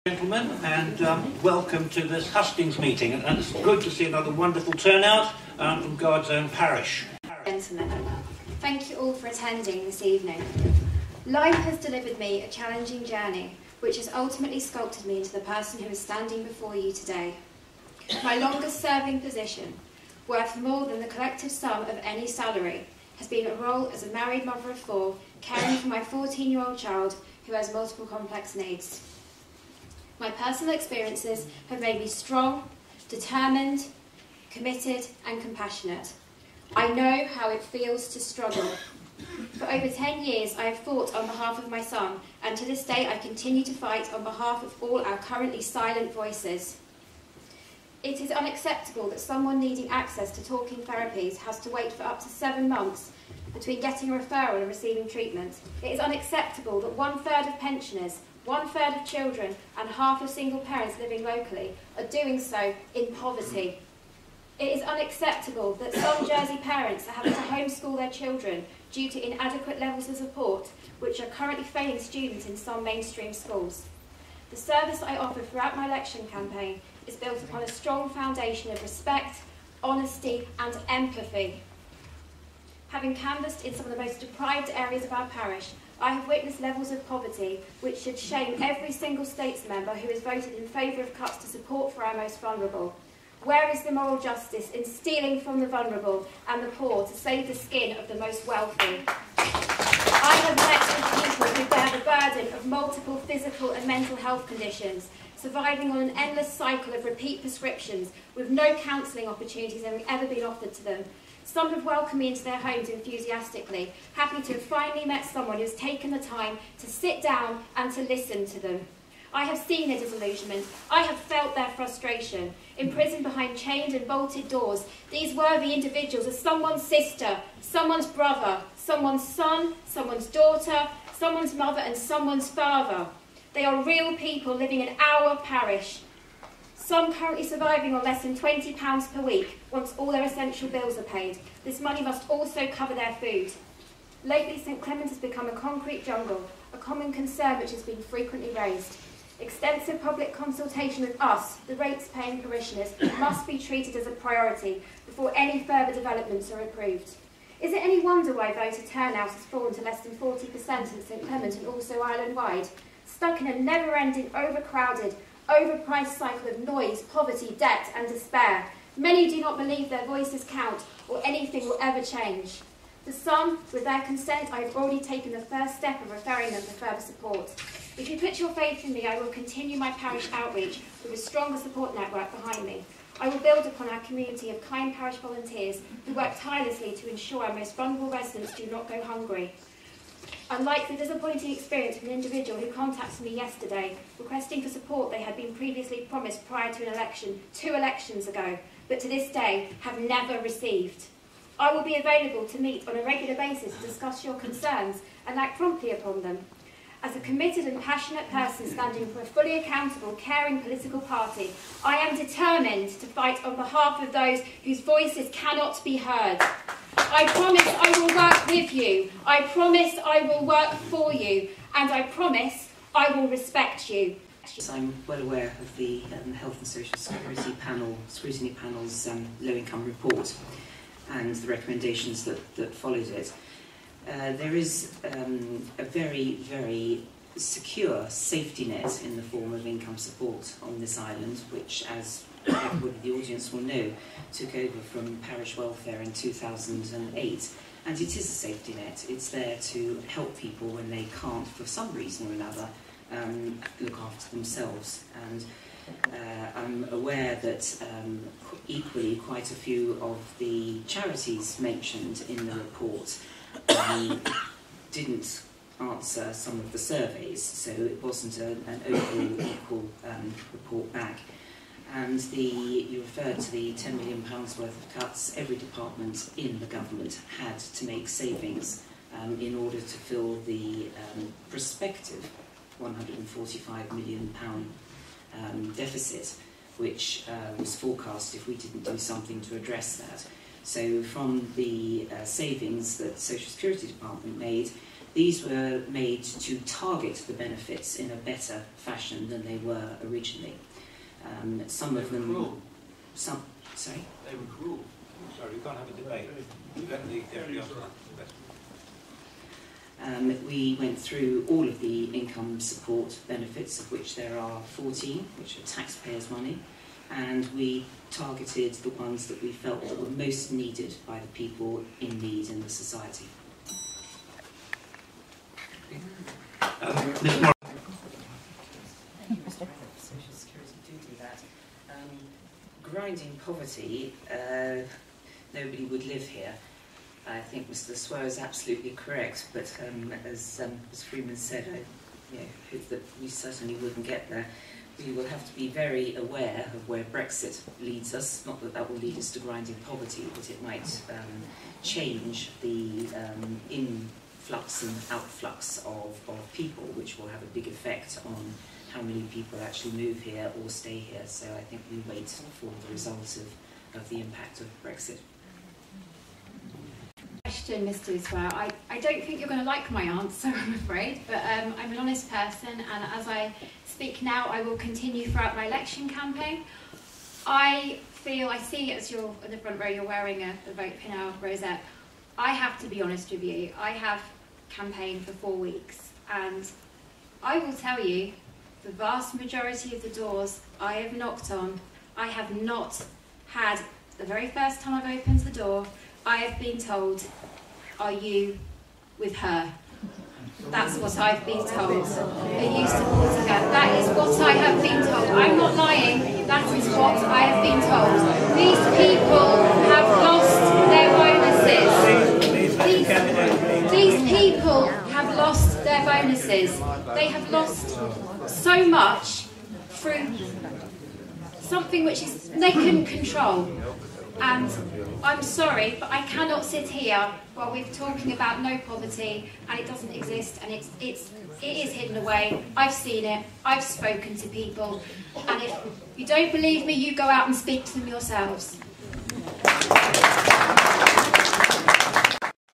Gentlemen, and welcome to this hustings meeting, and it's good to see another wonderful turnout from God's own parish. Gentlemen, thank you all for attending this evening. Life has delivered me a challenging journey, which has ultimately sculpted me into the person who is standing before you today. My longest serving position, worth more than the collective sum of any salary, has been a role as a married mother of four, caring for my 14-year-old child who has multiple complex needs. My personal experiences have made me strong, determined, committed and compassionate. I know how it feels to struggle. For over 10 years I have fought on behalf of my son, and to this day I continue to fight on behalf of all our currently silent voices. It is unacceptable that someone needing access to talking therapies has to wait for up to 7 months between getting a referral and receiving treatment. It is unacceptable that 1/3 of pensioners, 1/3 of children and half of single parents living locally are doing so in poverty. It is unacceptable that some Jersey parents are having to homeschool their children due to inadequate levels of support, which are currently failing students in some mainstream schools. The service I offer throughout my election campaign is built upon a strong foundation of respect, honesty and empathy. Having canvassed in some of the most deprived areas of our parish, I have witnessed levels of poverty which should shame every single states member who has voted in favour of cuts to support for our most vulnerable. Where is the moral justice in stealing from the vulnerable and the poor to save the skin of the most wealthy? I have met with people who bear the burden of multiple physical and mental health conditions, surviving on an endless cycle of repeat prescriptions with no counselling opportunities having ever been offered to them. Some have welcomed me into their homes enthusiastically, happy to have finally met someone who has taken the time to sit down and to listen to them. I have seen their disillusionment. I have felt their frustration. Imprisoned behind chained and bolted doors, these worthy individuals are someone's sister, someone's brother, someone's son, someone's daughter, someone's mother and someone's father. They are real people living in our parish. Some currently surviving on less than £20 per week once all their essential bills are paid. This money must also cover their food. Lately, St Clement has become a concrete jungle, a common concern which has been frequently raised. Extensive public consultation with us, the rates-paying parishioners, must be treated as a priority before any further developments are approved. Is it any wonder why voter turnout has fallen to less than 40% in St Clement and also island-wide? Stuck in a never-ending, overcrowded, overpriced cycle of noise, poverty, debt and despair. Many do not believe their voices count or anything will ever change. For some, with their consent, I have already taken the first step of referring them for further support. If you put your faith in me, I will continue my parish outreach with a stronger support network behind me. I will build upon our community of kind parish volunteers who work tirelessly to ensure our most vulnerable residents do not go hungry. Unlike the disappointing experience of an individual who contacted me yesterday, requesting for support they had been previously promised prior to an election, 2 elections ago, but to this day have never received. I will be available to meet on a regular basis to discuss your concerns and act promptly upon them. As a committed and passionate person standing for a fully accountable, caring political party, I am determined to fight on behalf of those whose voices cannot be heard. I promise I will work with you, I promise I will work for you, and I promise I will respect you. I'm well aware of the Health and Social Security Scrutiny Panel's low-income report and the recommendations that followed it. There is a very, very secure safety net in the form of income support on this island, which, as everybody in the audience will know, took over from parish welfare in 2008. And it is a safety net. It's there to help people when they can't, for some reason or another, look after themselves. And I'm aware that equally quite a few of the charities mentioned in the report didn't answer some of the surveys, so it wasn't an overall equal report back. And you referred to the £10 million worth of cuts. Every department in the government had to make savings in order to fill the prospective £145 million deficit, which was forecast if we didn't do something to address that. So from the savings that the Social Security Department made, These were made to target the benefits in a better fashion than they were originally. Some of them... Cruel. Sorry? They were cruel. Sorry, we can't have a debate. We went through all of the income support benefits, of which there are 14, which are taxpayers' money, and we targeted the ones that we felt that were most needed by the people in need in the society. Ms. Morris. Thank you, Mr. President. Social Security do that. Grinding poverty, nobody would live here. I think Mr. Swear is absolutely correct, but as Ms. Freeman said, I hope that we certainly wouldn't get there. We will have to be very aware of where Brexit leads us. Not that that will lead us to grinding poverty, but it might change the influx and outflux of people, which will have a big effect on how many people actually move here or stay here. So I think we wait for the results of the impact of Brexit. Question, Mr. Swear. I don't think you're going to like my answer, I'm afraid, but I'm an honest person, and as I speak now, I will continue throughout my election campaign. I see as you're in the front row, you're wearing a Vote Pinel rosette. I have to be honest with you. I have campaigned for 4 weeks, and I will tell you, the vast majority of the doors I have knocked on, I have not had, the very first time I've opened the door, I have been told, are you with her? That's what I've been told. Are you supporting her? That is what I have been told. I'm not lying. That is what I have been told. These people have lost their bonuses. These people have lost their bonuses. They have lost so much through something which is they couldn't control. And I'm sorry, but I cannot sit here while we're talking about no poverty and it doesn't exist, and it is hidden away. I've seen it, I've spoken to people, and if you don't believe me, you go out and speak to them yourselves.